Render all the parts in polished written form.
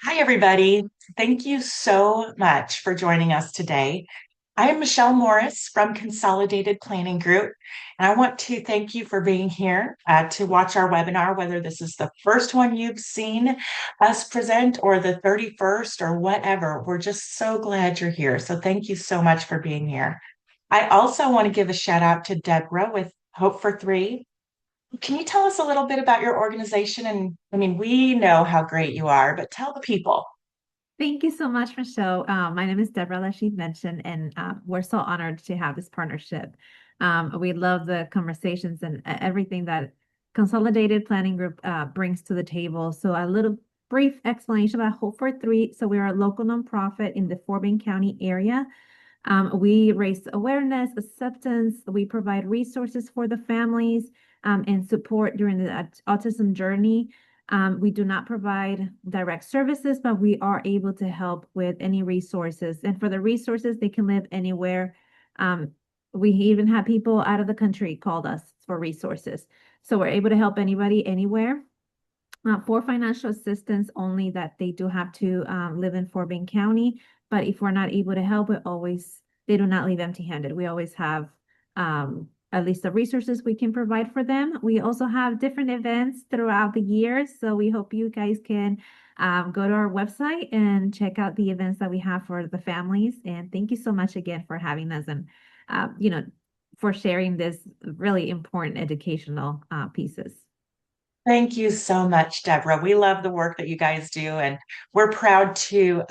Hi, everybody. Thank you so much for joining us today. I am Michelle Morris from Consolidated Planning Group, and I want to thank you for being here to watch our webinar, whether this is the first one you've seen us present or the 31st or whatever. We're just so glad you're here. So thank you so much for being here. I also want to give a shout out to Deborah with Hope for Three. Can you tell us a little bit about your organization? And I mean, we know how great you are, but tell the people. Thank you so much, Michelle. My name is Deborah, as she mentioned, and we're so honored to have this partnership. We love the conversations and everything that Consolidated Planning Group brings to the table. So a little brief explanation about Hope for Three. So we are a local nonprofit in the Fort Bend County area. We raise awareness, acceptance. We provide resources for the families and support during the autism journey. We do not provide direct services, but we are able to help with any resources. And for the resources, they can live anywhere. Um, we even have people out of the country called us for resources. So we're able to help anybody anywhere. For financial assistance only that they do have to live in Fort Bend County. But if we're not able to help, they do not leave empty-handed. We always have at least the resources we can provide for them. We also have different events throughout the year. So we hope you guys can go to our website and check out the events that we have for the families. And thank you so much again for having us and, for sharing this really important educational pieces. Thank you so much, Deborah. We love the work that you guys do, and we're proud to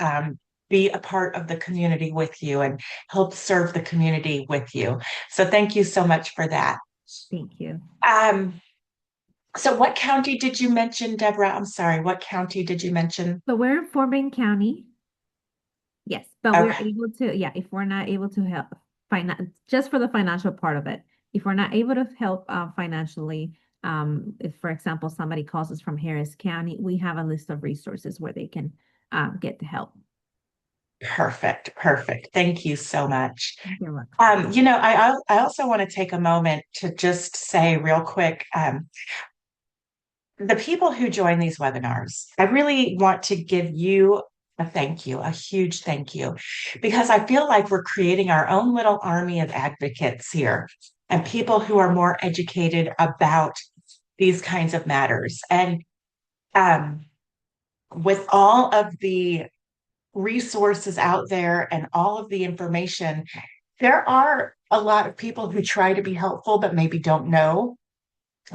be a part of the community with you and help serve the community with you. So thank you so much for that. Thank you. Um, so what county did you mention, Deborah? I'm sorry, what county did you mention? So we're in Fort Bend County. Yes, but we're Okay, able to, yeah, if we're not able to help just for the financial part of it, if we're not able to help financially, if, for example, somebody calls us from Harris County, we have a list of resources where they can get the help. perfect, perfect. Thank you so much. You're welcome. I also want to take a moment to just say real quick, the people who join these webinars, I really want to give you a thank you, a huge thank you, because I feel like we're creating our own little army of advocates here and people who are more educated about these kinds of matters. And um, with all of the resources out there and all of the information, there are a lot of people who try to be helpful, but maybe don't know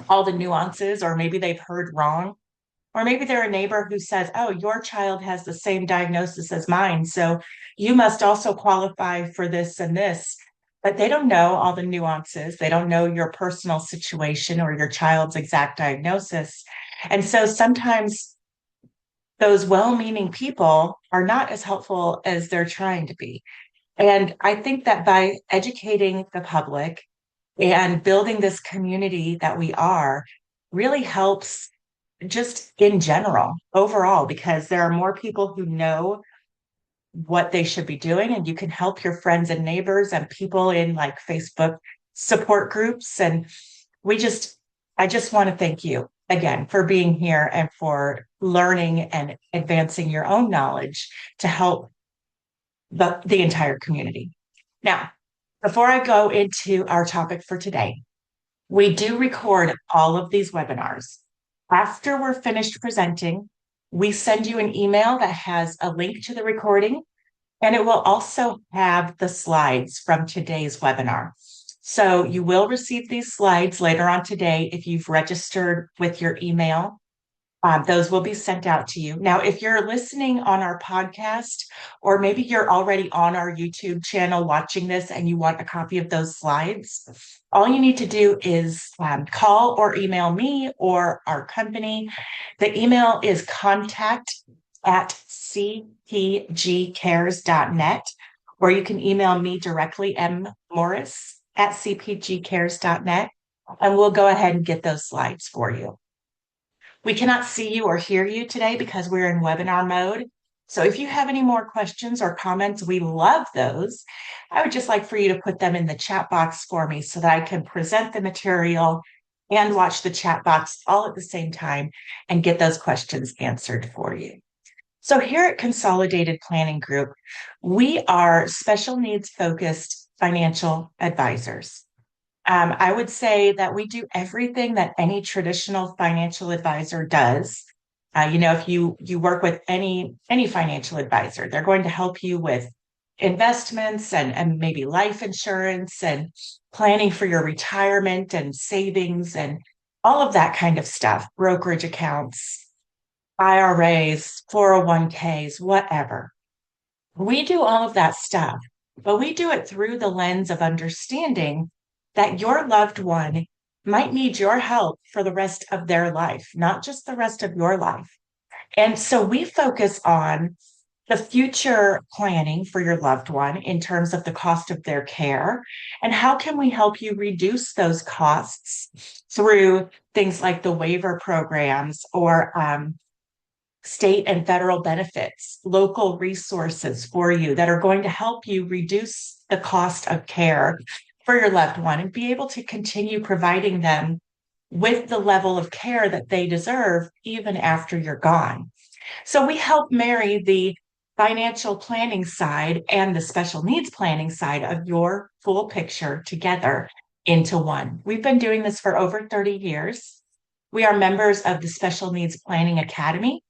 all the nuances, or maybe they've heard wrong. Or maybe they're a neighbor who says, oh, your child has the same diagnosis as mine, so you must also qualify for this and this. But they don't know all the nuances. They don't know your personal situation or your child's exact diagnosis. And so sometimes those well meaning people are not as helpful as they're trying to be. And I think that by educating the public and building this community that we are really helps just in general, overall, because there are more people who know what they should be doing, and you can help your friends and neighbors and people in like Facebook support groups. And I just want to thank you again for being here and for learning and advancing your own knowledge to help the entire community. Now, before I go into our topic for today, we do record all of these webinars. After we're finished presenting, we send you an email that has a link to the recording, and it will also have the slides from today's webinar. So you will receive these slides later on today if you've registered with your email. Those will be sent out to you. Now, if you're listening on our podcast, or maybe you're already on our YouTube channel watching this and you want a copy of those slides, all you need to do is call or email me or our company. The email is contact@cpgcares.net, or you can email me directly, mmorris@cpgcares.net, and we'll go ahead and get those slides for you. We cannot see you or hear you today because we're in webinar mode. So if you have any more questions or comments, we love those. I would just like for you to put them in the chat box for me so that I can present the material and watch the chat box all at the same time and get those questions answered for you. So here at Consolidated Planning Group, we are special needs focused financial advisors. I would say that we do everything that any traditional financial advisor does. If you work with any financial advisor, they're going to help you with investments and maybe life insurance and planning for your retirement and savings and all of that kind of stuff, brokerage accounts, IRAs, 401ks, whatever. We do all of that stuff, but we do it through the lens of understanding that your loved one might need your help for the rest of their life, not just the rest of your life. And so we focus on the future planning for your loved one in terms of the cost of their care and how can we help you reduce those costs through things like the waiver programs or state and federal benefits, local resources for you that are going to help you reduce the cost of care for your loved one and be able to continue providing them with the level of care that they deserve even after you're gone. So we help marry the financial planning side and the special needs planning side of your full picture together into one. We've been doing this for over 30 years. We are members of the Special Needs Planning Academy.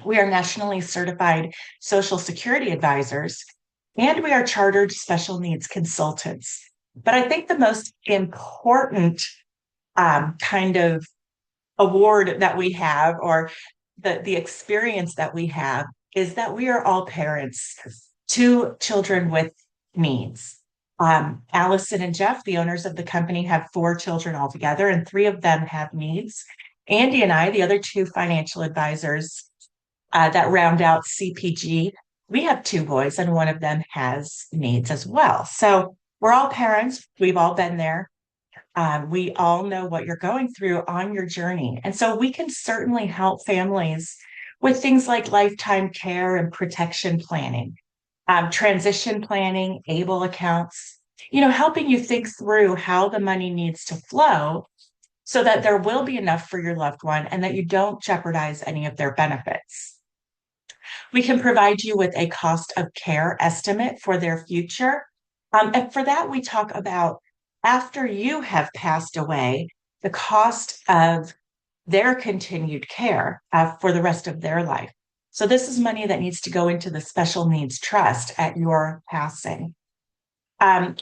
We are nationally certified Social Security advisors, and we are chartered special needs consultants. But I think the most important kind of award that we have, or the experience that we have, is that we are all parents to children with needs. Allison and Jeff, the owners of the company, have 4 children altogether, and 3 of them have needs. Andy and I, the other 2 financial advisors, that round out CPG. We have 2 boys, and one of them has needs as well. So we're all parents. We've all been there. We all know what you're going through on your journey. And so we can certainly help families with things like lifetime care and protection planning, transition planning, ABLE accounts, helping you think through how the money needs to flow so that there will be enough for your loved one and that you don't jeopardize any of their benefits. We can provide you with a cost of care estimate for their future. And for that, we talk about after you have passed away, the cost of their continued care for the rest of their life. So this is money that needs to go into the special needs trust at your passing.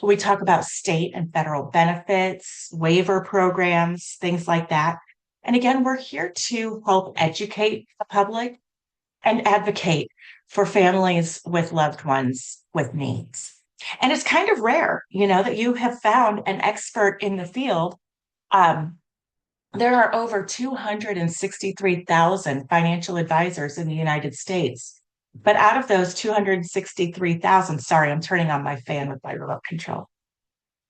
We talk about state and federal benefits, waiver programs, things like that. And again, we're here to help educate the public and advocate for families with loved ones with needs. And it's kind of rare, that you have found an expert in the field. There are over 263,000 financial advisors in the United States. But out of those 263,000, sorry, I'm turning on my fan with my remote control.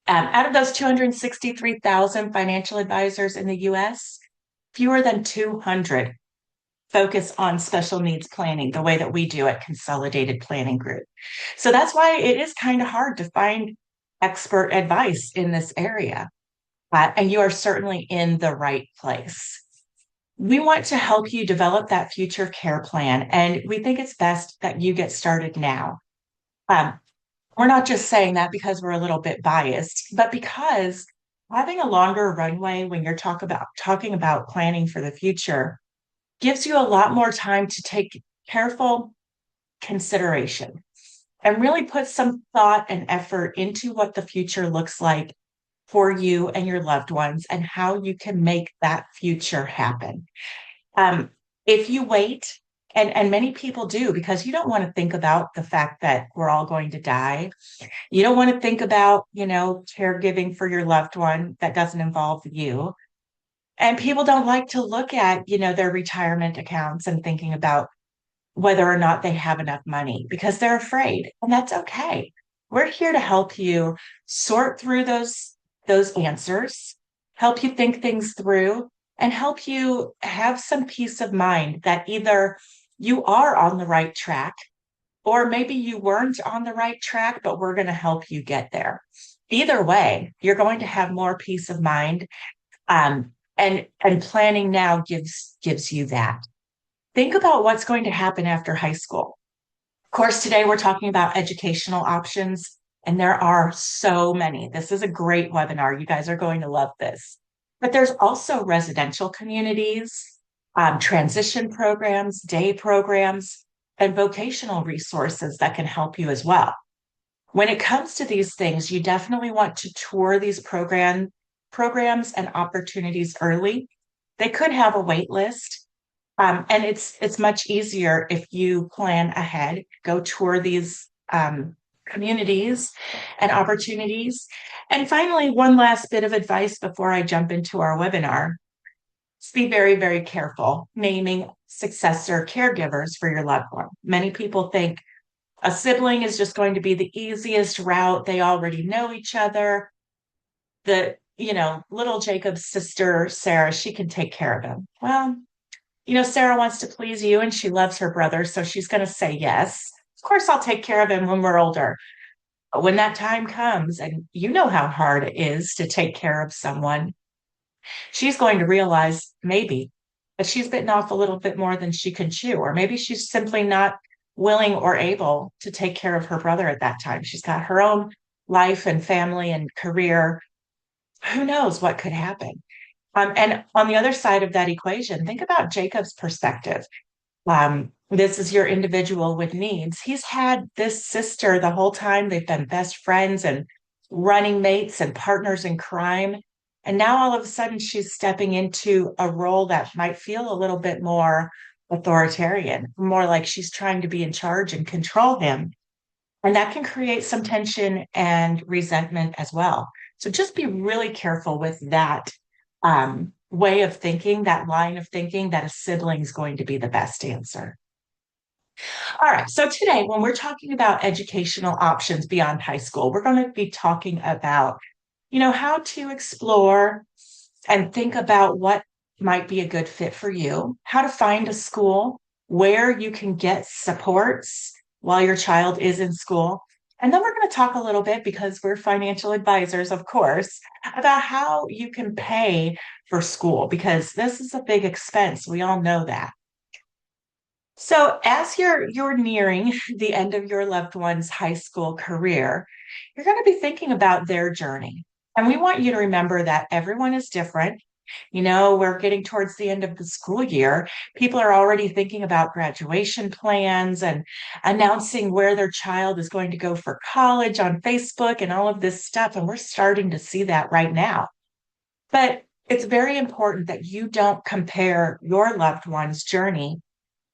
Out of those 263,000 financial advisors in the US, fewer than 200 focus on special needs planning the way that we do at Consolidated Planning Group. So that's why it is kind of hard to find expert advice in this area. And you are certainly in the right place. We want to help you develop that future care plan, and we think it's best that you get started now. We're not just saying that because we're a little bit biased, but because having a longer runway when you're talking about planning for the future gives you a lot more time to take careful consideration and really put some thought and effort into what the future looks like for you and your loved ones and how you can make that future happen. If you wait, and many people do, because you don't want to think about the fact that we're all going to die. You don't want to think about, caregiving for your loved one that doesn't involve you. And people don't like to look at, their retirement accounts and thinking about whether or not they have enough money because they're afraid. And that's okay. We're here to help you sort through those answers, help you think things through, and help you have some peace of mind that either you are on the right track or maybe you weren't on the right track, but we're going to help you get there. Either way, you're going to have more peace of mind. And planning now gives you that. Think about what's going to happen after high school. Of course, today we're talking about educational options, and there are so many. This is a great webinar. You guys are going to love this. But there's also residential communities, transition programs, day programs, and vocational resources that can help you as well. When it comes to these things, you definitely want to tour these programs and opportunities early. They could have a wait list, and it's much easier if you plan ahead, go tour these communities and opportunities. And finally, one last bit of advice before I jump into our webinar. Just be very, very careful naming successor caregivers for your loved one. Many people think a sibling is just going to be the easiest route. They already know each other. Little Jacob's sister, Sarah, she can take care of him. Well, Sarah wants to please you and she loves her brother, so she's going to say yes. Of course, I'll take care of him when we're older. But when that time comes, and you know how hard it is to take care of someone, she's going to realize maybe that she's bitten off a little bit more than she can chew, or maybe she's simply not willing or able to take care of her brother at that time. She's got her own life and family and career. Who knows what could happen? And on the other side of that equation, think about Jacob's perspective. This is your individual with needs. He's had this sister the whole time. They've been best friends and running mates and partners in crime. And now all of a sudden she's stepping into a role that might feel a little bit more authoritarian, more like she's trying to be in charge and control him. And that can create some tension and resentment as well. So just be really careful with that way of thinking, that line of thinking that a sibling is going to be the best answer. All right. So today, when we're talking about educational options beyond high school, we're going to be talking about, how to explore and think about what might be a good fit for you, how to find a school where you can get supports while your child is in school. And then we're going to talk a little bit, because we're financial advisors, of course, about how you can pay for school, because this is a big expense. We all know that. So as you're nearing the end of your loved one's high school career, you're going to be thinking about their journey. And we want you to remember that everyone is different. We're getting towards the end of the school year. People are already thinking about graduation plans and announcing where their child is going to go for college on Facebook and all of this stuff. And we're starting to see that right now. But it's very important that you don't compare your loved one's journey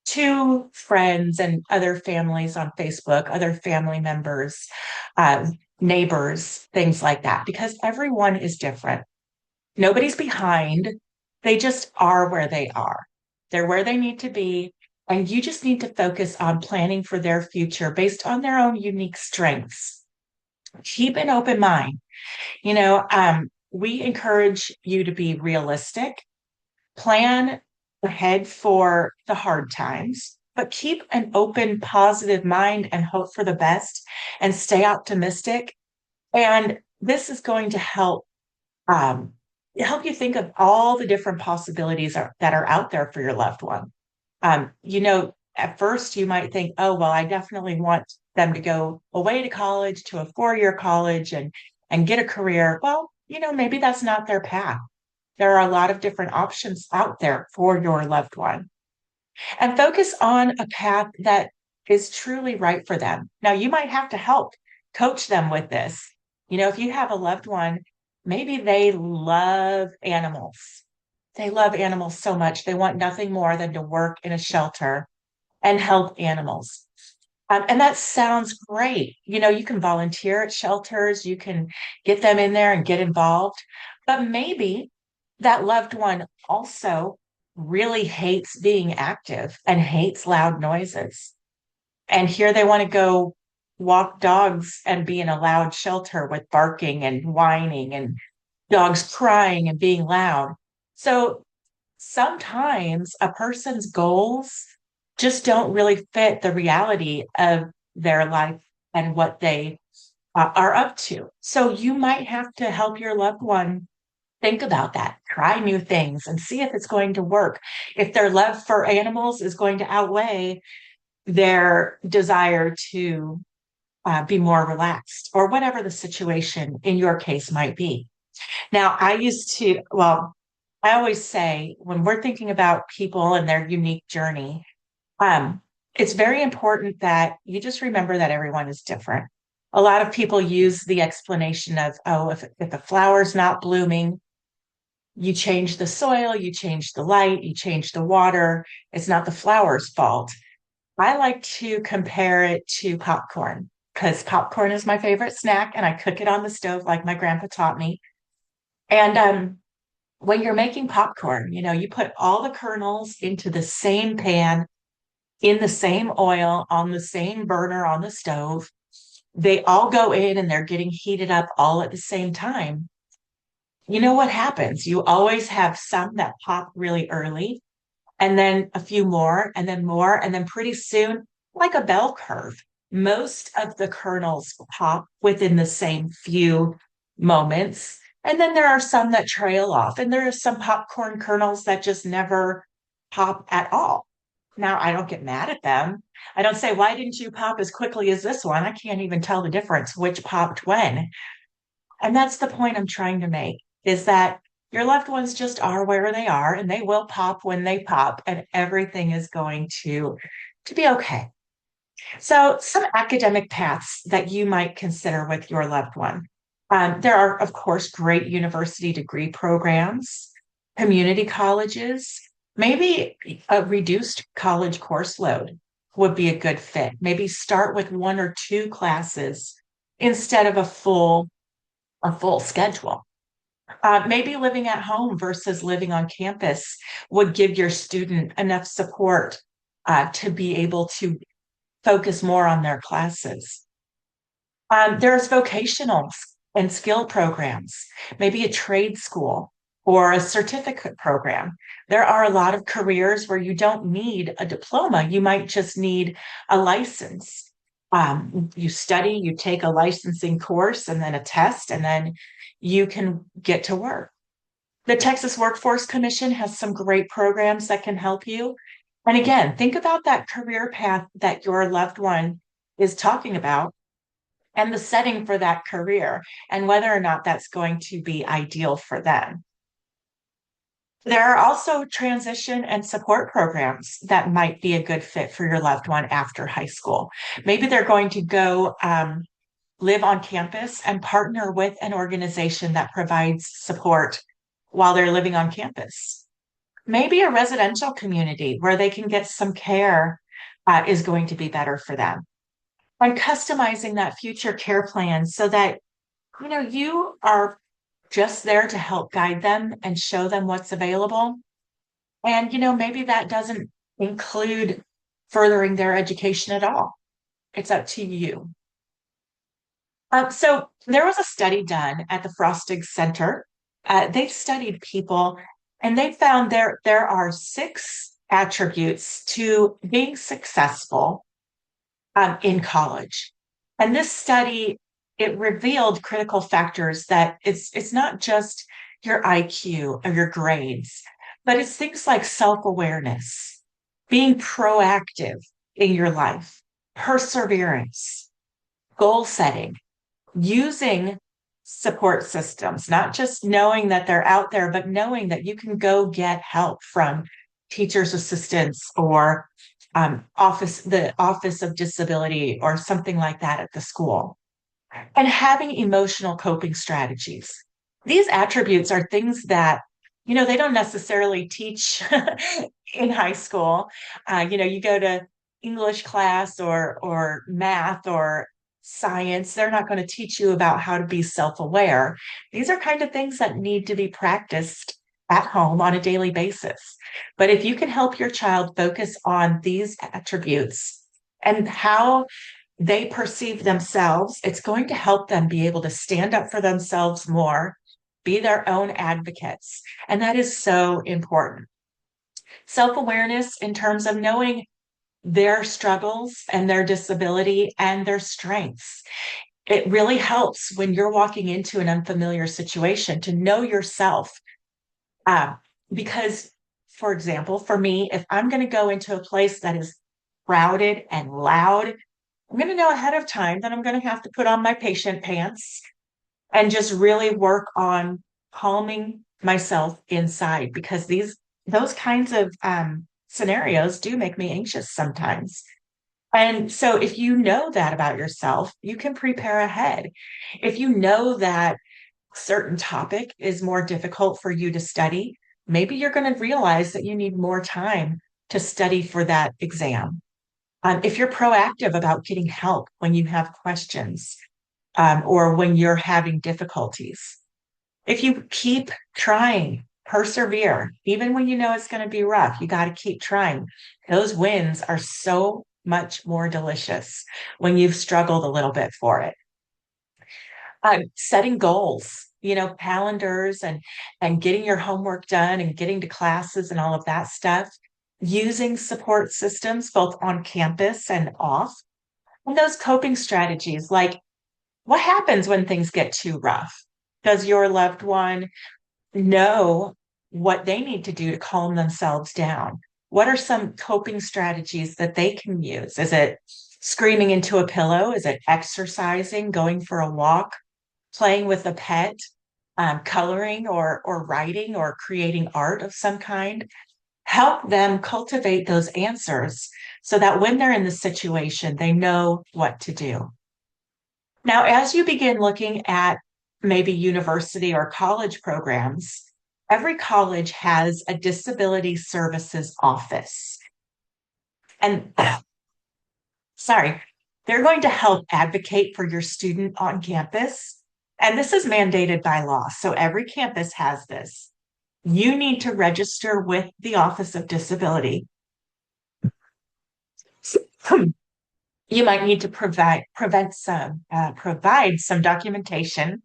to friends and other families on Facebook, other family members, neighbors, things like that, because everyone is different. Nobody's behind. They just are where they are. They're where they need to be. And you just need to focus on planning for their future based on their own unique strengths. Keep an open mind. We encourage you to be realistic, plan ahead for the hard times, but keep an open, positive mind and hope for the best and stay optimistic. And this is going to help you think of all the different possibilities that are out there for your loved one. At first you might think, oh, well, I definitely want them to go away to college, to a 4-year college and get a career. Well, maybe that's not their path. There are a lot of different options out there for your loved one. And focus on a path that is truly right for them. Now, you might have to help coach them with this. If you have a loved one, maybe they love animals. They love animals so much. They want nothing more than to work in a shelter and help animals. And that sounds great. You can volunteer at shelters, you can get them in there and get involved. But maybe that loved one also really hates being active and hates loud noises. And here they want to go walk dogs and be in a loud shelter with barking and whining and dogs crying and being loud. So sometimes a person's goals just don't really fit the reality of their life and what they are up to. So you might have to help your loved one Think about that. Try new things and see if it's going to work. If their love for animals is going to outweigh their desire to be more relaxed or whatever the situation in your case might be. Now, I always say when we're thinking about people and their unique journey, um, it's very important that you just remember that everyone is different. A lot of people use the explanation of, oh, if a flower's not blooming, you change the soil, you change the light, you change the water. It's not the flower's fault. I like to compare it to popcorn because popcorn is my favorite snack and I cook it on the stove like my grandpa taught me. And when you're making popcorn, you put all the kernels into the same pan in the same oil on the same burner on the stove. They all go in and they're getting heated up all at the same time. You know what happens? You always have some that pop really early, and then a few more, and then more, and then pretty soon, like a bell curve, most of the kernels pop within the same few moments. And then there are some that trail off, and there are some popcorn kernels that just never pop at all. Now, I don't get mad at them. I don't say, why didn't you pop as quickly as this one? I can't even tell the difference which popped when. And that's the point I'm trying to make is that your loved ones just are where they are and they will pop when they pop and everything is going to be okay. So some academic paths that you might consider with your loved one. There are, of course, great university degree programs, community colleges, maybe a reduced college course load would be a good fit. Maybe start with one or two classes instead of a full schedule. Maybe living at home versus living on campus would give your student enough support to be able to focus more on their classes. There's vocational and skill programs, maybe a trade school or a certificate program. There are a lot of careers where you don't need a diploma. You might just need a license. You study, you take a licensing course and then a test, and then you can get to work. The Texas Workforce Commission has some great programs that can help you. And again, think about that career path that your loved one is talking about and the setting for that career and whether or not that's going to be ideal for them. There are also transition and support programs that might be a good fit for your loved one after high school. Maybe they're going to go live on campus and partner with an organization that provides support while they're living on campus. Maybe a residential community where they can get some care is going to be better for them. And customizing that future care plan so that you are just there to help guide them and show them what's available. And maybe that doesn't include furthering their education at all. It's up to you. So there was a study done at the Frostig Center. They studied people and they found there are 6 attributes to being successful in college. And this study, it revealed critical factors that it's not just your IQ or your grades, but it's things like self-awareness, being proactive in your life, perseverance, goal setting, using support systems, not just knowing that they're out there, but knowing that you can go get help from teachers' assistants or the Office of Disability or something like that at the school. And having emotional coping strategies. These attributes are things that, they don't necessarily teach in high school. You go to English class or math or science, they're not going to teach you about how to be self-aware. These are kind of things that need to be practiced at home on a daily basis. But if you can help your child focus on these attributes and how they perceive themselves, it's going to help them be able to stand up for themselves more, be their own advocates. And that is so important. Self-awareness in terms of knowing their struggles and their disability and their strengths. It really helps when you're walking into an unfamiliar situation to know yourself. Um, because, for example, for me, if I'm going to go into a place that is crowded and loud, I'm going to know ahead of time that I'm going to have to put on my patient pants and just really work on calming myself inside because those kinds of scenarios do make me anxious sometimes. And so if you know that about yourself, you can prepare ahead. If you know that certain topic is more difficult for you to study, maybe you're going to realize that you need more time to study for that exam. If you're proactive about getting help when you have questions, or when you're having difficulties, if you keep trying, persevere, even when you know it's going to be rough, you got to keep trying. Those wins are so much more delicious when you've struggled a little bit for it. Setting goals, calendars and getting your homework done and getting to classes and all of that stuff, using support systems both on campus and off, and those coping strategies like what happens when things get too rough? Does your loved one know what they need to do to calm themselves down? What are some coping strategies that they can use? Is it screaming into a pillow? Is it exercising, going for a walk, playing with a pet, coloring or writing or creating art of some kind? Help them cultivate those answers so that when they're in the situation, they know what to do. Now, as you begin looking at maybe university or college programs, every college has a disability services office. And sorry, they're going to help advocate for your student on campus. And this is mandated by law. So every campus has this. You need to register with the Office of Disability. You might need to provide some documentation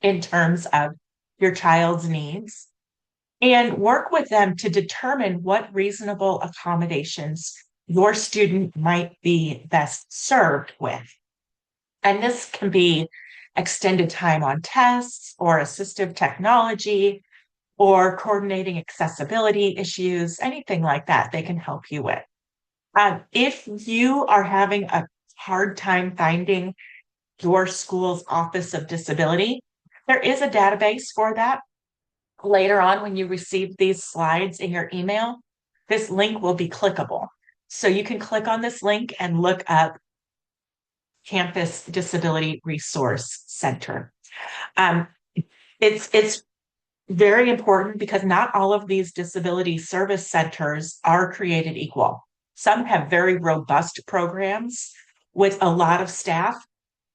in terms of your child's needs and work with them to determine what reasonable accommodations your student might be best served with. And this can be extended time on tests or assistive technology or coordinating accessibility issues, anything like that, they can help you with. If you are having a hard time finding your school's Office of Disability, there is a database for that. Later on, when you receive these slides in your email, this link will be clickable. So you can click on this link and look up Campus Disability Resource Center. Um, it's very important because not all of these disability service centers are created equal. Some have very robust programs with a lot of staff.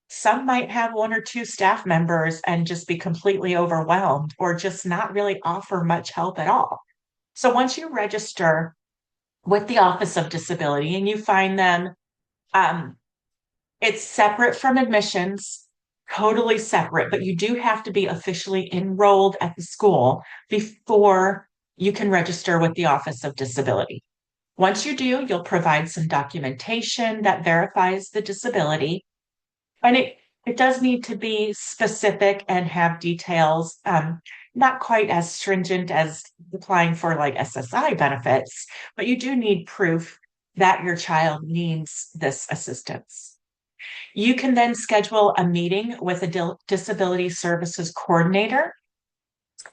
Some might have one or two staff members and just be completely overwhelmed or just not really offer much help at all. So once you register with the Office of Disability and you find them, um, it's separate from admissions, totally separate, but you do have to be officially enrolled at the school before you can register with the Office of Disability. Once you do, you'll provide some documentation that verifies the disability. And it does need to be specific and have details, not quite as stringent as applying for like SSI benefits, but you do need proof that your child needs this assistance. You can then schedule a meeting with a disability services coordinator,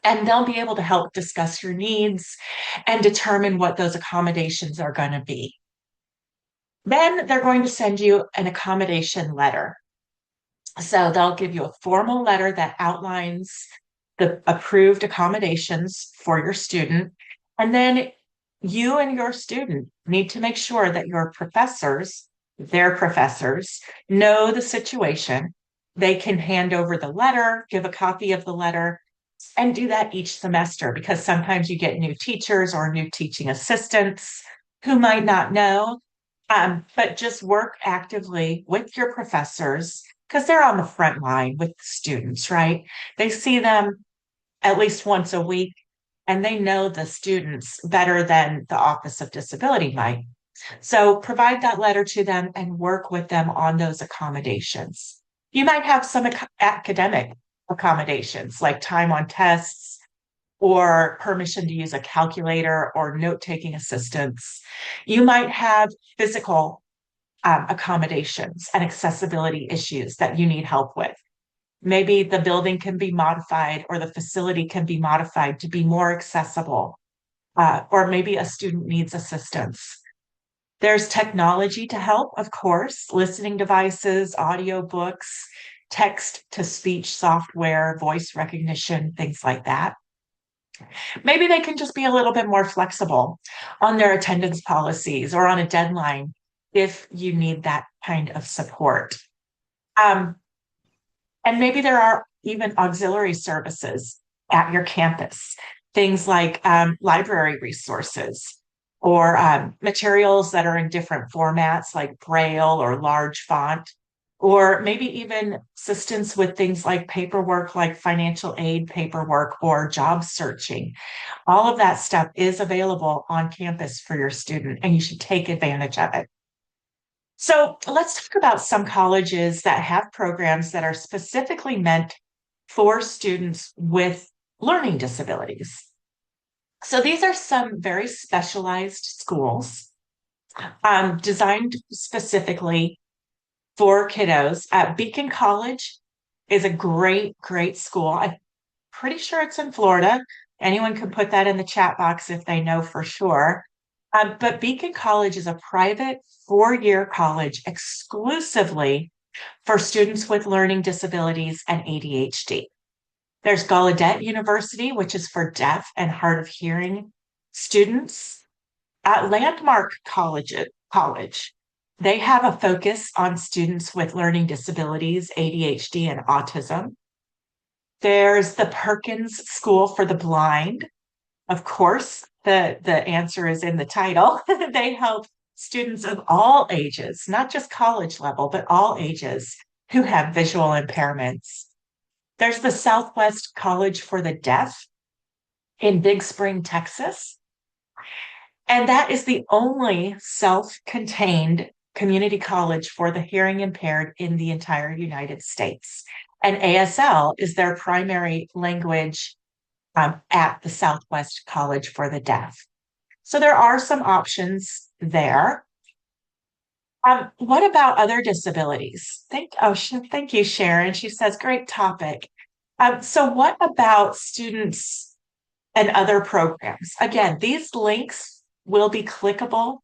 and they'll be able to help discuss your needs and determine what those accommodations are going to be. Then they're going to send you an accommodation letter. So they'll give you a formal letter that outlines the approved accommodations for your student. And then you and your student need to make sure that your professors, their professors, know the situation. They can hand over the letter, give a copy of the letter, and do that each semester because sometimes you get new teachers or new teaching assistants who might not know. But just work actively with your professors because they're on the front line with the students, right? They see them at least once a week and they know the students better than the Office of Disability might. So provide that letter to them and work with them on those accommodations. You might have some academic accommodations like time on tests or permission to use a calculator or note-taking assistance. You might have physical accommodations and accessibility issues that you need help with. Maybe the building can be modified or the facility can be modified to be more accessible, or maybe a student needs assistance. There's technology to help, of course, listening devices, audio books, text to speech software, voice recognition, things like that. Maybe they can just be a little bit more flexible on their attendance policies or on a deadline if you need that kind of support. Um, and maybe there are even auxiliary services at your campus, things like library resources or materials that are in different formats like Braille or large font, or maybe even assistance with things like paperwork, like financial aid paperwork or job searching. All of that stuff is available on campus for your student, and you should take advantage of it. So let's talk about some colleges that have programs that are specifically meant for students with learning disabilities. So these are some very specialized schools designed specifically for kiddos. Beacon College is a great, great school. I'm pretty sure it's in Florida. Anyone can put that in the chat box if they know for sure. But Beacon College is a private 4-year college exclusively for students with learning disabilities and ADHD. There's Gallaudet University, which is for deaf and hard of hearing students. At Landmark College, they have a focus on students with learning disabilities, ADHD, and autism. There's the Perkins School for the Blind. Of course, the answer is in the title. They help students of all ages, not just college level, but all ages who have visual impairments. There's the Southwest College for the Deaf in Big Spring, Texas. And that is the only self-contained community college for the hearing impaired in the entire United States. And ASL is their primary language at the Southwest College for the Deaf. So there are some options there. What about other disabilities? Thank you, Sharon. She says, great topic. So what about students and other programs? Again, these links will be clickable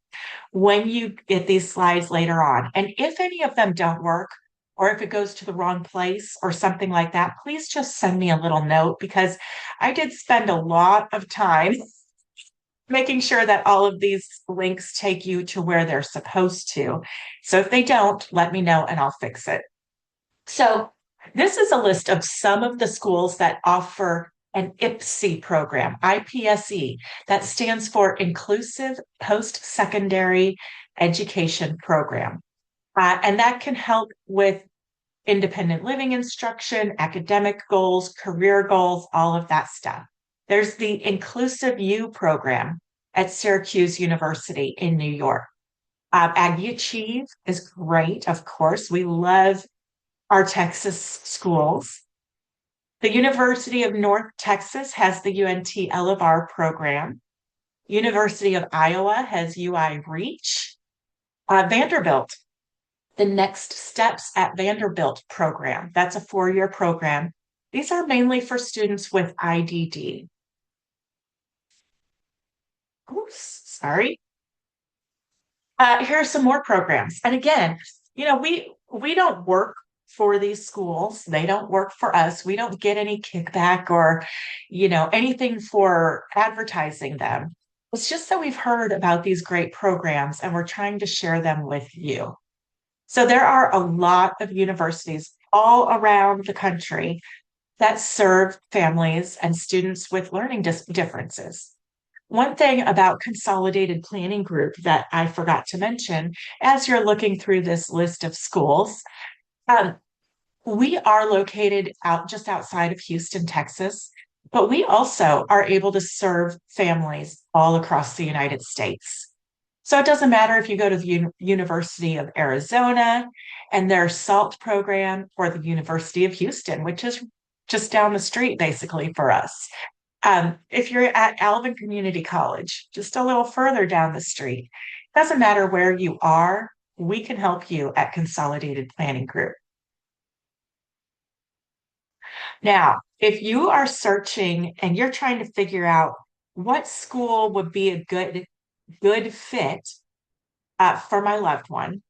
when you get these slides later on. And if any of them don't work, or if it goes to the wrong place or something like that, please just send me a little note, because I did spend a lot of time making sure that all of these links take you to where they're supposed to. So if they don't, let me know and I'll fix it. So this is a list of some of the schools that offer an IPSE program, IPSE, that stands for Inclusive Post-Secondary Education Program. And that can help with independent living instruction, academic goals, career goals, all of that stuff. There's the Inclusive U program at Syracuse University in New York. Aggie Achieve is great, of course. We love our Texas schools. The University of North Texas has the UNT Elevar program. University of Iowa has UI Reach. Vanderbilt, the Next Steps at Vanderbilt program. That's a 4-year program. These are mainly for students with IDD. Oops, sorry. Here are some more programs. And again, we don't work for these schools. They don't work for us. We don't get any kickback or, anything for advertising them. It's just that we've heard about these great programs and we're trying to share them with you. So there are a lot of universities all around the country that serve families and students with learning differences. One thing about Consolidated Planning Group that I forgot to mention, as you're looking through this list of schools, we are located just outside of Houston, Texas, but we also are able to serve families all across the United States. So it doesn't matter if you go to the University of Arizona and their SALT program, or the University of Houston, which is just down the street basically for us. If you're at Alvin Community College, just a little further down the street, doesn't matter where you are, we can help you at Consolidated Planning Group. Now, if you are searching and you're trying to figure out what school would be a good fit for my loved one,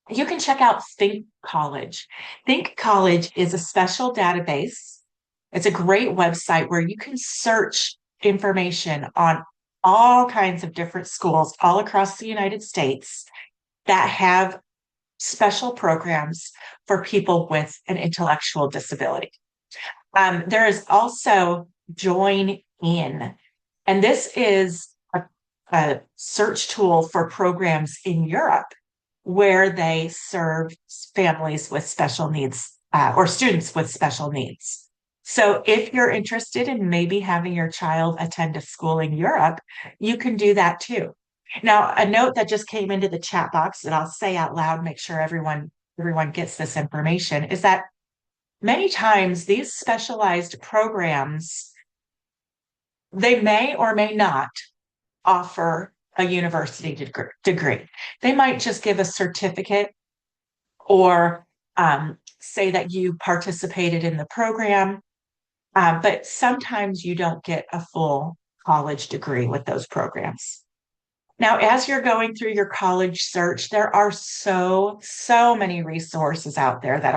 you can check out Think College. Think College is a special database. It's a great website where you can search information on all kinds of different schools all across the United States that have special programs for people with an intellectual disability. There is also Join In, and this is a search tool for programs in Europe where they serve families with special needs, or students with special needs. So if you're interested in maybe having your child attend a school in Europe, you can do that too. Now, a note that just came into the chat box that I'll say out loud, make sure everyone gets this information, is that many times these specialized programs, they may or may not offer a university degree. They might just give a certificate, or say that you participated in the program, but sometimes you don't get a full college degree with those programs. Now, as you're going through your college search, there are so many resources out there that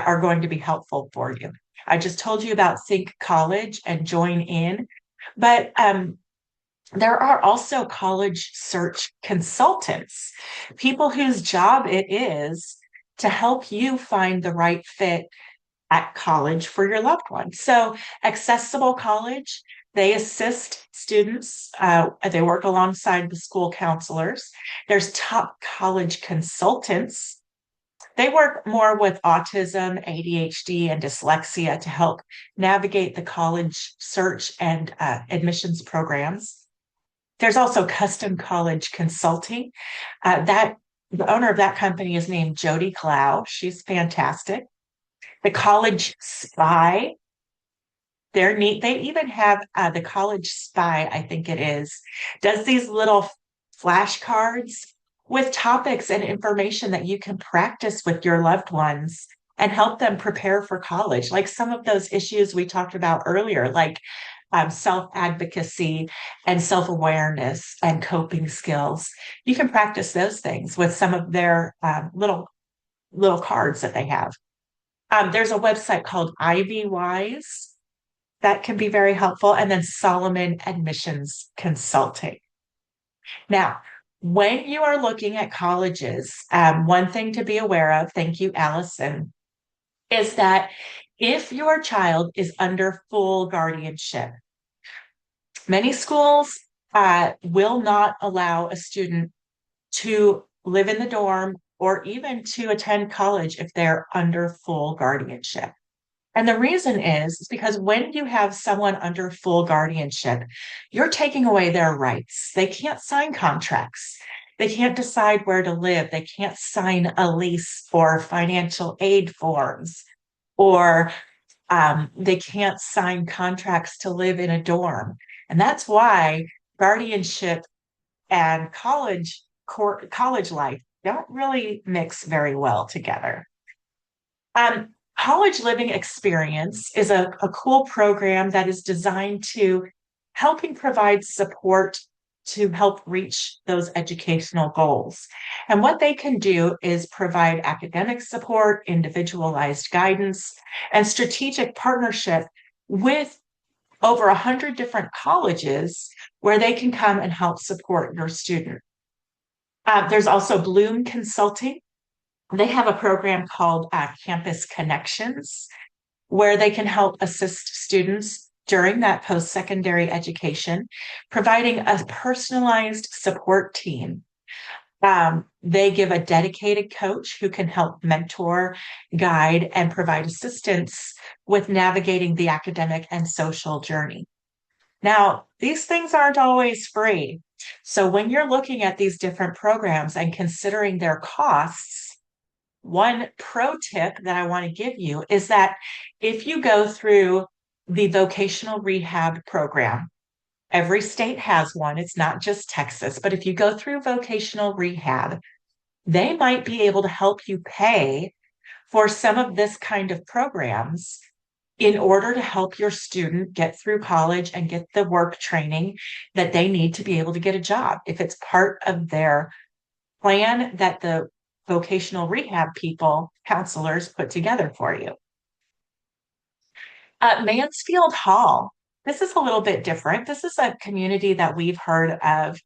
are going to be helpful for you. I just told you about Think College and Join In, but there are also college search consultants, people whose job it is to help you find the right fit at college for your loved one. So, Accessible College, they assist students, they work alongside the school counselors. There's Top College Consultants. They work more with autism, ADHD, and dyslexia to help navigate the college search and admissions programs. There's also Custom College Consulting. That the owner of that company is named Jody Clow. She's fantastic. The College Spy, they're neat. They even have the College Spy, I think it is, does these little flashcards with topics and information that you can practice with your loved ones and help them prepare for college. Like some of those issues we talked about earlier, like self-advocacy and self-awareness and coping skills. You can practice those things with some of their little cards that they have. There's a website called Ivy Wise that can be very helpful, and then Solomon Admissions Consulting. Now, when you are looking at colleges, one thing to be aware of, thank you, Allison, is that if your child is under full guardianship, many schools will not allow a student to live in the dorm or even to attend college if they're under full guardianship. And the reason is because when you have someone under full guardianship, you're taking away their rights. They can't sign contracts. They can't decide where to live. They can't sign a lease or financial aid forms, or they can't sign contracts to live in a dorm. And that's why guardianship and college life don't really mix very well together. College Living Experience is a cool program that is designed to helping provide support to help reach those educational goals. And what they can do is provide academic support, individualized guidance, and strategic partnership with over 100 different colleges where they can come and help support your student. There's also Bloom Consulting. They have a program called Campus Connections, where they can help assist students during that post-secondary education, providing a personalized support team. They give a dedicated coach who can help mentor, guide, and provide assistance with navigating the academic and social journey. Now, these things aren't always free. So when you're looking at these different programs and considering their costs, one pro tip that I want to give you is that if you go through the vocational rehab program, every state has one, it's not just Texas, but if you go through vocational rehab, they might be able to help you pay for some of this kind of programs in order to help your student get through college and get the work training that they need to be able to get a job. If it's part of their plan that the vocational rehab people, counselors put together for you. Mansfield Hall. This is a little bit different. This is a community that we've heard of.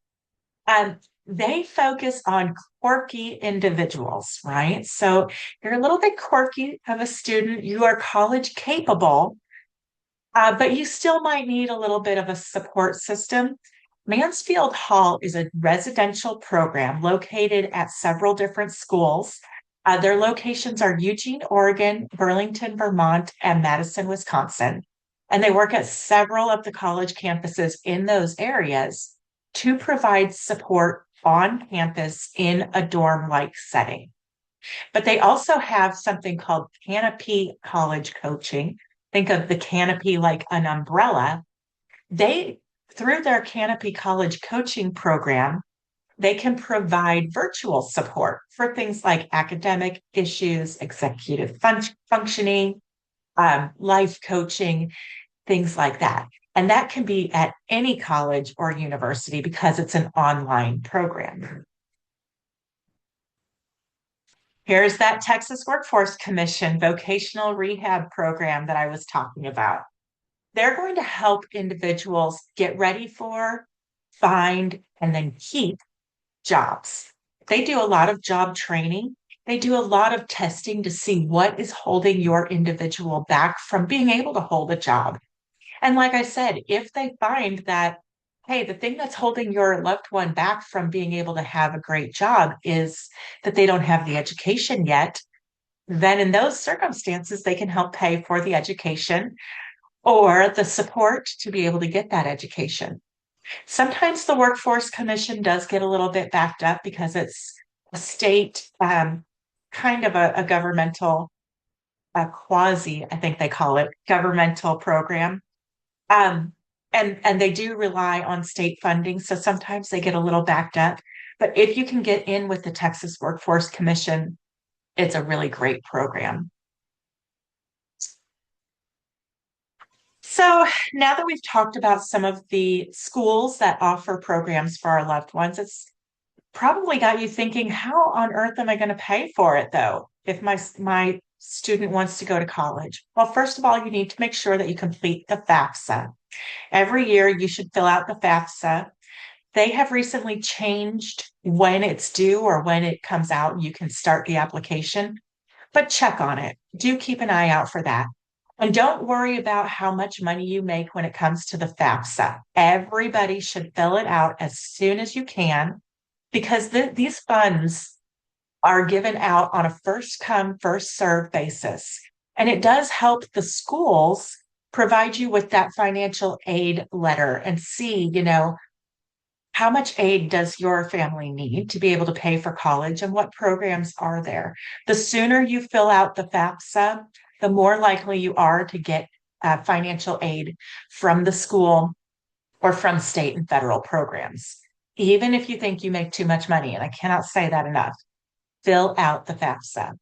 Um, they focus on quirky individuals, right? So you're a little bit quirky of a student, you are college capable, but you still might need a little bit of a support system. Mansfield Hall is a residential program located at several different schools. Their locations are Eugene, Oregon, Burlington, Vermont, and Madison, Wisconsin. And they work at several of the college campuses in those areas to provide support on campus in a dorm-like setting. But they also have something called Canopy College Coaching. Think of the canopy like an umbrella. They, through their Canopy College Coaching program, they can provide virtual support for things like academic issues, executive functioning, life coaching, things like that. And that can be at any college or university because it's an online program. Here's that Texas Workforce Commission vocational rehab program that I was talking about. They're going to help individuals get ready for, find, and then keep jobs. They do a lot of job training. They do a lot of testing to see what is holding your individual back from being able to hold a job. And like I said, if they find that, hey, the thing that's holding your loved one back from being able to have a great job is that they don't have the education yet, then in those circumstances, they can help pay for the education or the support to be able to get that education. Sometimes the Workforce Commission does get a little bit backed up because it's a state, kind of a governmental, a quasi, I think they call it, governmental program. Um, and they do rely on state funding, so sometimes they get a little backed up. But if you can get in with the Texas Workforce Commission, it's a really great program. So now that we've talked about some of the schools that offer programs for our loved ones, it's probably got you thinking, how on earth am I going to pay for it though, if my student wants to go to college? Well, first of all, you need to make sure that you complete the FAFSA. Every year you should fill out the FAFSA. They have recently changed when it's due or when it comes out. You can start the application, but check on it. Do keep an eye out for that. And don't worry about how much money you make when it comes to the FAFSA. Everybody should fill it out as soon as you can because these funds are given out on a first come, first served basis. And it does help the schools provide you with that financial aid letter and see, how much aid does your family need to be able to pay for college and what programs are there? The sooner you fill out the FAFSA, the more likely you are to get financial aid from the school or from state and federal programs. Even if you think you make too much money, and I cannot say that enough, fill out the FAFSA.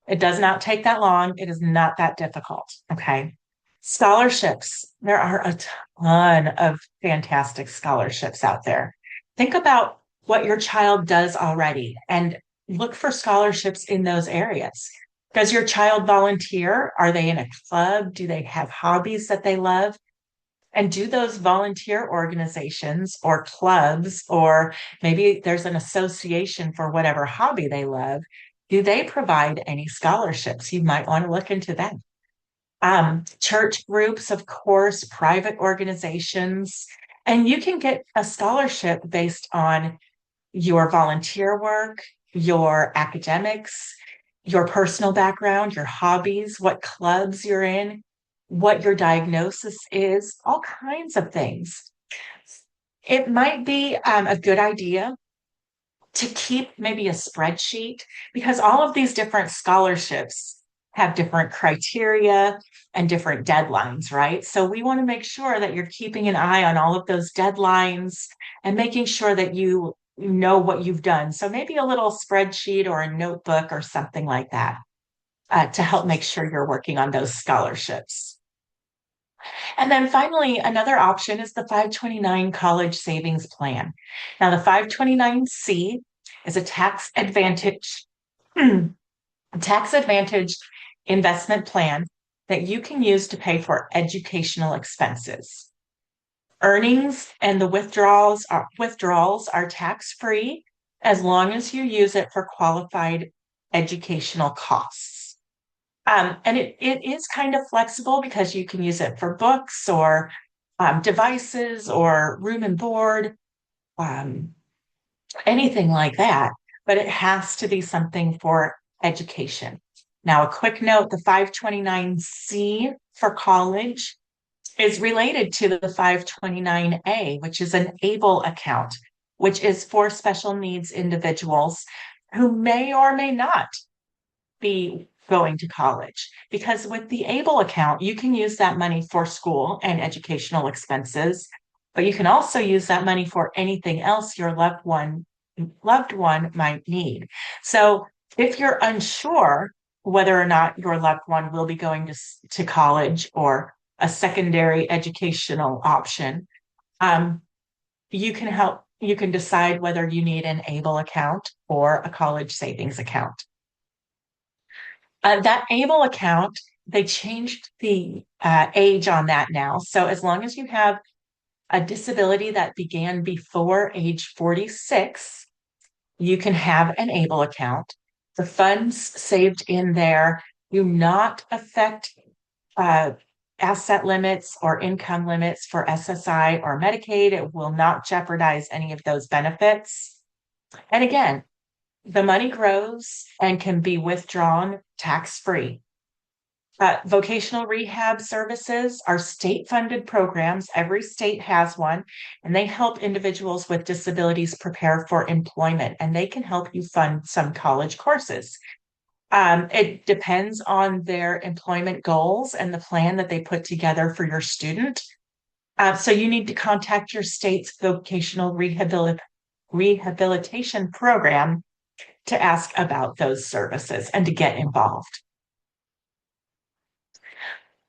It does not take that long. It is not that difficult. Okay. Scholarships. There are a ton of fantastic scholarships out there. Think about what your child does already and look for scholarships in those areas. Does your child volunteer? Are they in a club? Do they have hobbies that they love? And do those volunteer organizations or clubs, or maybe there's an association for whatever hobby they love, do they provide any scholarships? You might want to look into that. Church groups, of course, private organizations, and you can get a scholarship based on your volunteer work, your academics, your personal background, your hobbies, what clubs you're in. what your diagnosis is, all kinds of things. It might be a good idea to keep maybe a spreadsheet because all of these different scholarships have different criteria and different deadlines, right? So we want to make sure that you're keeping an eye on all of those deadlines and making sure that you know what you've done. So maybe a little spreadsheet or a notebook or something like that to help make sure you're working on those scholarships. And then finally, another option is the 529 College Savings Plan. Now, the 529C is a tax advantage investment plan that you can use to pay for educational expenses. Earnings and the withdrawals are tax-free as long as you use it for qualified educational costs. And it is kind of flexible because you can use it for books or devices or room and board, um, anything like that, but it has to be something for education. Now, a quick note, the 529C for college is related to the 529A, which is an ABLE account, which is for special needs individuals who may or may not be going to college. Because with the ABLE account, you can use that money for school and educational expenses, but you can also use that money for anything else your loved one might need. So if you're unsure whether or not your loved one will be going to college or a secondary educational option, um, you can decide whether you need an ABLE account or a college savings account. That ABLE account, they changed the age on that now. So as long as you have a disability that began before age 46, you can have an ABLE account. The funds saved in there do not affect uh, asset limits or income limits for SSI or Medicaid. It will not jeopardize any of those benefits. And again, the money grows and can be withdrawn tax-free. Vocational rehab services are state-funded programs. Every state has one, and they help individuals with disabilities prepare for employment, and they can help you fund some college courses. It depends on their employment goals and the plan that they put together for your student. So you need to contact your state's vocational rehabilitation program to ask about those services and to get involved.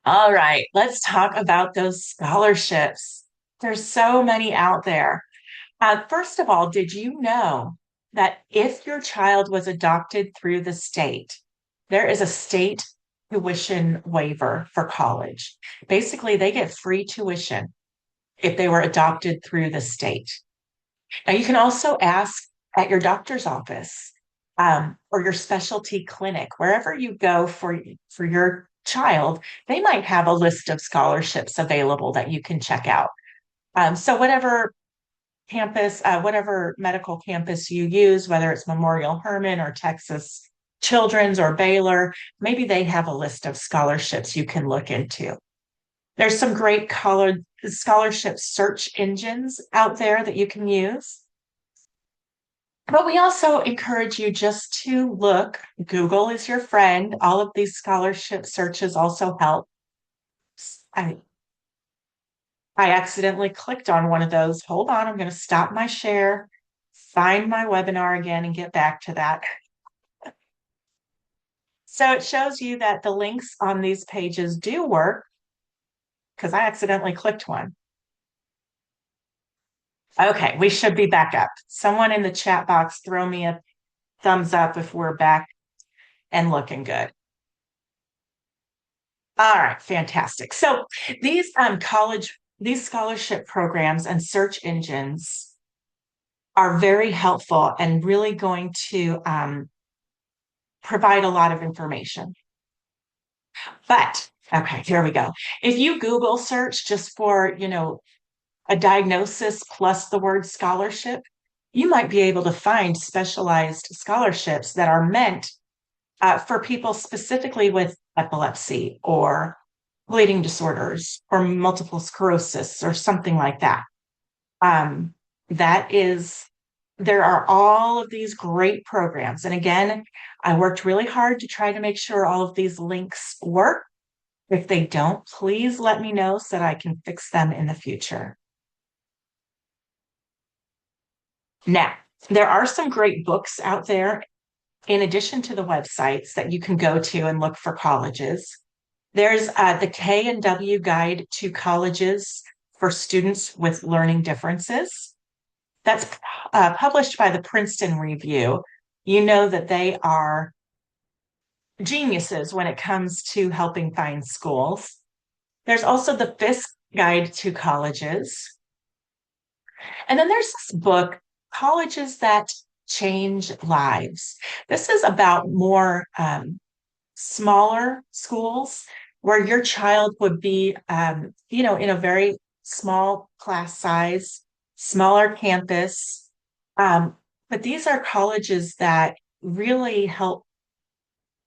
All right, let's talk about those scholarships. There's so many out there. First of all, did you know that if your child was adopted through the state, there is a state tuition waiver for college? Basically, they get free tuition if they were adopted through the state. Now, you can also ask at your doctor's office or your specialty clinic, wherever you go for your child, they might have a list of scholarships available that you can check out. So whatever medical campus you use, whether it's Memorial Hermann or Texas Children's or Baylor, maybe they have a list of scholarships you can look into. There's some great college scholarship search engines out there that you can use. But we also encourage you just to look. Google is your friend. All of these scholarship searches also help. I, I accidentally clicked on one of those. Hold on, I'm going to stop my share, find my webinar again, and get back to that. So it shows you that the links on these pages do work because I accidentally clicked one. Okay, we should be back up. Someone in the chat box throw me a thumbs up if we're back and looking good. All right, fantastic. So these these scholarship programs and search engines are very helpful and really going to provide a lot of information. But okay, here we go. If you Google search just for, a diagnosis plus the word scholarship, you might be able to find specialized scholarships that are meant for people specifically with epilepsy or bleeding disorders or multiple sclerosis or something like that. Um, that is, there are all of these great programs. And again, I worked really hard to try to make sure all of these links work. If they don't, please let me know so that I can fix them in the future. Now, there are some great books out there in addition to the websites that you can go to and look for colleges. There's the K and W Guide to Colleges for Students with Learning Differences. That's published by the Princeton Review. You know that they are geniuses when it comes to helping find schools. There's also the Fisk Guide to Colleges. And then there's this book, Colleges That Change Lives. This is about more smaller schools where your child would be, in a very small class size, smaller campus. But these are colleges that really help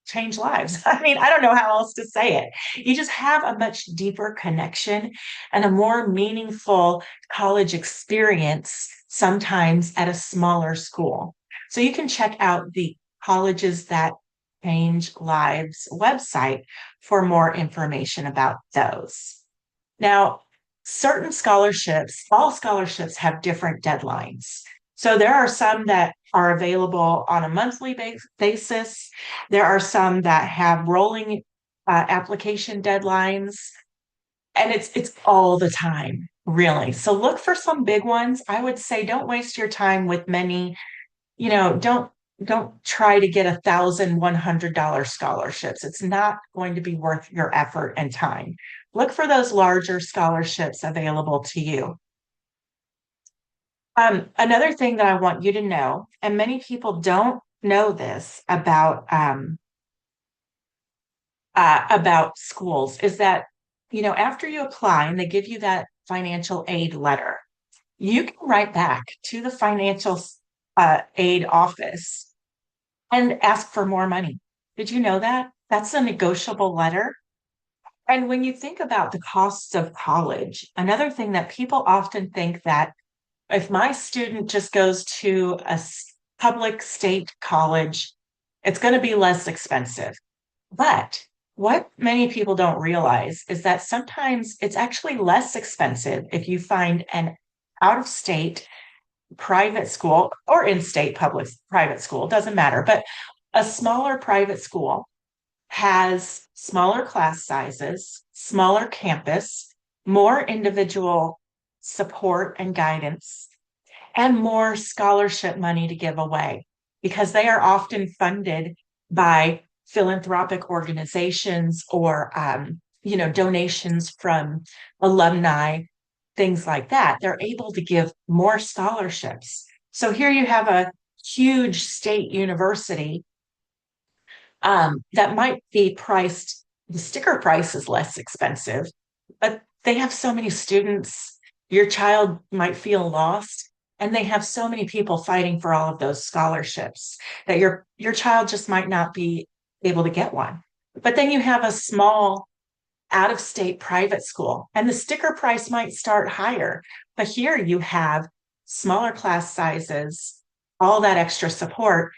change lives. I mean, I don't know how else to say it. You just have a much deeper connection and a more meaningful college experience sometimes at a smaller school. So you can check out the Colleges That Change Lives website for more information about those. Now, certain scholarships, all scholarships have different deadlines. So there are some that are available on a monthly basis. There are some that have rolling application deadlines, and it's all the time, really. So look for some big ones. I would say don't waste your time with many, don't try to get $1,100 scholarships. It's not going to be worth your effort and time. Look for those larger scholarships available to you. Another thing that I want you to know, and many people don't know this about schools, is that after you apply and they give you that financial aid letter, you can write back to the financial aid office and ask for more money. Did you know that? That's a negotiable letter. And when you think about the costs of college, another thing that people often think that if my student just goes to a public state college, it's going to be less expensive. But what many people don't realize is that sometimes it's actually less expensive if you find an out of state private school or in state public private school, doesn't matter, but a smaller private school has smaller class sizes, smaller campus, more individual support and guidance, and more scholarship money to give away because they are often funded by philanthropic organizations or donations from alumni, things like that. They're able to give more scholarships. So here you have a huge state university that might be priced, the sticker price is less expensive, but they have so many students, your child might feel lost, and they have so many people fighting for all of those scholarships that your child just might not be able to get one. But then you have a small out of state private school, and the sticker price might start higher. But here you have smaller class sizes, all that extra support,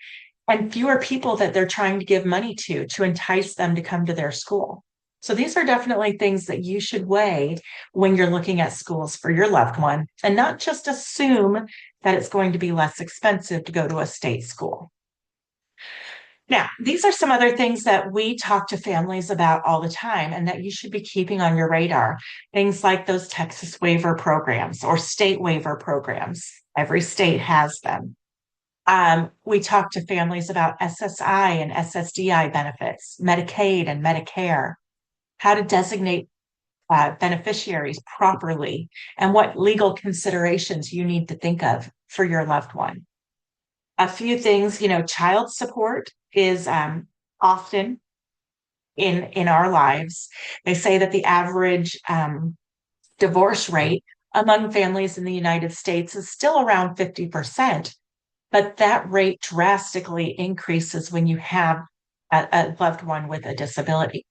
and fewer people that they're trying to give money to entice them to come to their school. So these are definitely things that you should weigh when you're looking at schools for your loved one and not just assume that it's going to be less expensive to go to a state school. Now, these are some other things that we talk to families about all the time and that you should be keeping on your radar. Things like those Texas waiver programs or state waiver programs. Every state has them. We talk to families about SSI and SSDI benefits, Medicaid and Medicare, how to designate beneficiaries properly, and what legal considerations you need to think of for your loved one. A few things, child support is often in our lives. They say that the average divorce rate among families in the United States is still around 50%. But that rate drastically increases when you have a loved one with a disability.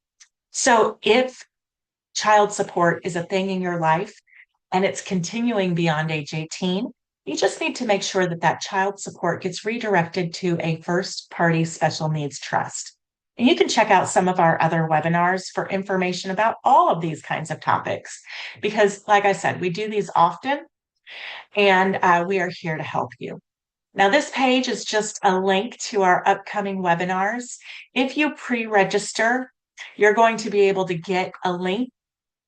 So if child support is a thing in your life and it's continuing beyond age 18, you just need to make sure that that child support gets redirected to a first party special needs trust. And you can check out some of our other webinars for information about all of these kinds of topics. Because, like I said, we do these often and we are here to help you. Now, this page is just a link to our upcoming webinars. If you pre register, you're going to be able to get a link.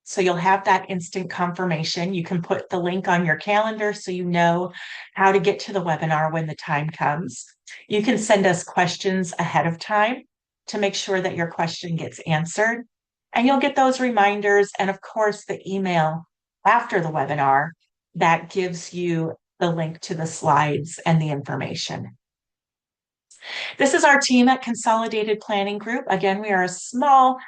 So you'll have that instant confirmation. You can put the link on your calendar so you know how to get to the webinar when the time comes. You can send us questions ahead of time to make sure that your question gets answered. And you'll get those reminders and, of course, the email after the webinar that gives you the link to the slides and the information. This is our team at Consolidated Planning Group. Again, we are a small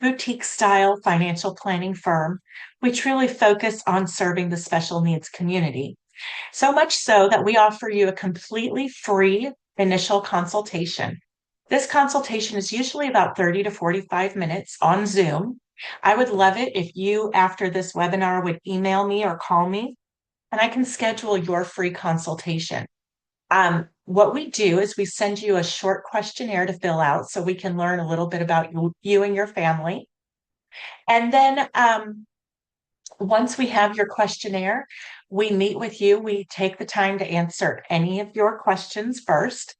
boutique style financial planning firm. We truly focus on serving the special needs community. So much so that we offer you a completely free initial consultation. This consultation is usually about 30 to 45 minutes on Zoom. I would love it if you, after this webinar, would email me or call me, and I can schedule your free consultation. What we do is we send you a short questionnaire to fill out so we can learn a little bit about you and your family. And then once we have your questionnaire, we meet with you. We take the time to answer any of your questions first.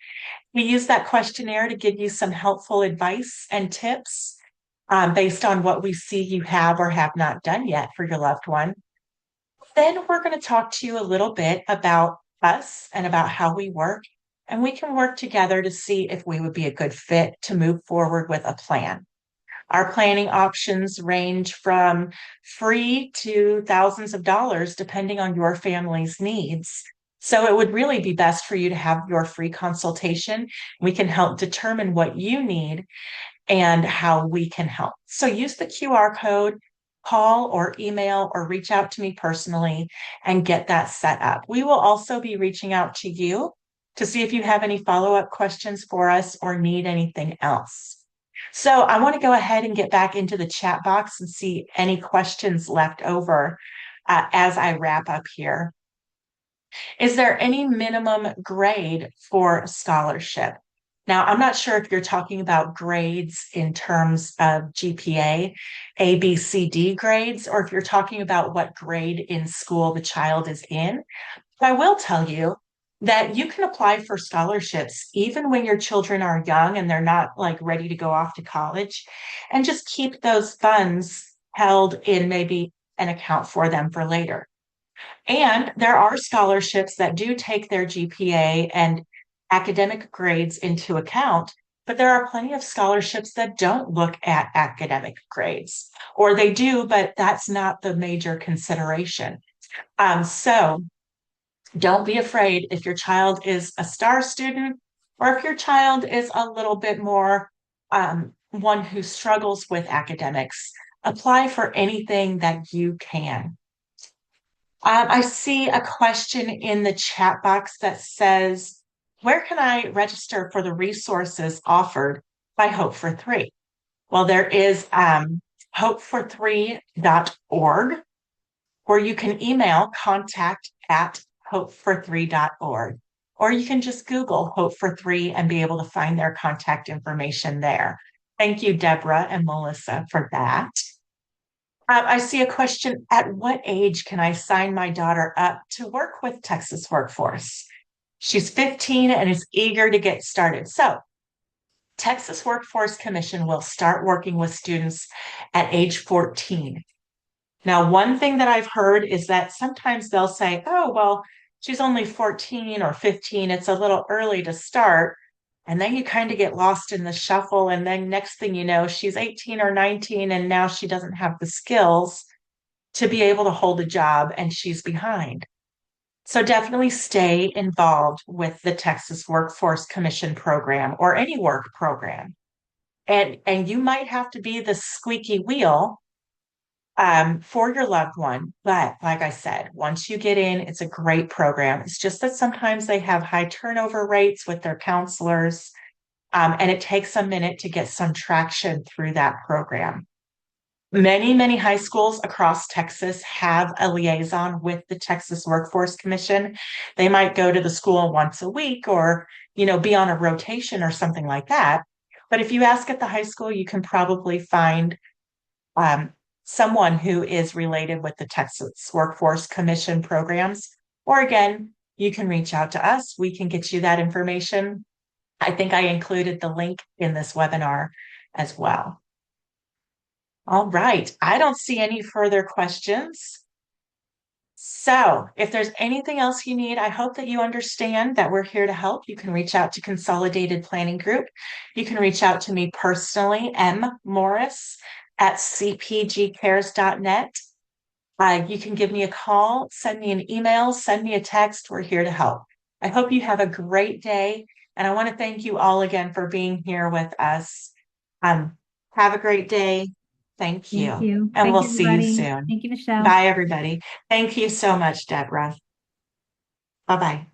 We use that questionnaire to give you some helpful advice and tips based on what we see you have or have not done yet for your loved one. Then we're going to talk to you a little bit about us and about how we work. And we can work together to see if we would be a good fit to move forward with a plan. Our planning options range from free to thousands of dollars, depending on your family's needs. So it would really be best for you to have your free consultation. We can help determine what you need and how we can help. So use the QR code, call or email or reach out to me personally and get that set up. We will also be reaching out to you to see if you have any follow-up questions for us or need anything else. So I want to go ahead and get back into the chat box and see any questions left over as I wrap up here. Is there any minimum grade for scholarship? Now, I'm not sure if you're talking about grades in terms of GPA, A, B, C, D grades, or if you're talking about what grade in school the child is in. But I will tell you that you can apply for scholarships even when your children are young and they're not like ready to go off to college, and just keep those funds held in maybe an account for them for later. And there are scholarships that do take their GPA and academic grades into account, but there are plenty of scholarships that don't look at academic grades, or they do, but that's not the major consideration. So don't be afraid if your child is a star student or if your child is a little bit more one who struggles with academics. Apply for anything that you can. I see a question in the chat box that says, where can I register for the resources offered by Hope for Three? Well, there is hopefor3.org, or you can email contact@hopefor3.org, or you can just Google Hope for Three and be able to find their contact information there. Thank you, Deborah and Melissa, for that. I see a question. At what age can I sign my daughter up to work with Texas Workforce? She's 15 and is eager to get started. So, Texas Workforce Commission will start working with students at age 14. Now, one thing that I've heard is that sometimes they'll say, oh, well, she's only 14 or 15. It's a little early to start. And then you kind of get lost in the shuffle. And then next thing you know, she's 18 or 19, and now she doesn't have the skills to be able to hold a job and she's behind. So definitely stay involved with the Texas Workforce Commission program or any work program. And you might have to be the squeaky wheel for your loved one. But like I said, once you get in, it's a great program. It's just that sometimes they have high turnover rates with their counselors, and it takes a minute to get some traction through that program. Many, many high schools across Texas have a liaison with the Texas Workforce Commission. They might go to the school once a week or, be on a rotation or something like that. But if you ask at the high school, you can probably find um, someone who is related with the Texas Workforce Commission programs. Or again, you can reach out to us. We can get you that information. I think I included the link in this webinar as well. All right. I don't see any further questions. So if there's anything else you need, I hope that you understand that we're here to help. You can reach out to Consolidated Planning Group. You can reach out to me personally, mmorris@cpgcares.net. You can give me a call, send me an email, send me a text. We're here to help. I hope you have a great day. And I want to thank you all again for being here with us. Um, have a great day. Thank Thank you. you. And Thank we'll you, see you everybody. soon. Thank you, Michelle. Bye, everybody. Thank you so much, Deborah. Bye bye.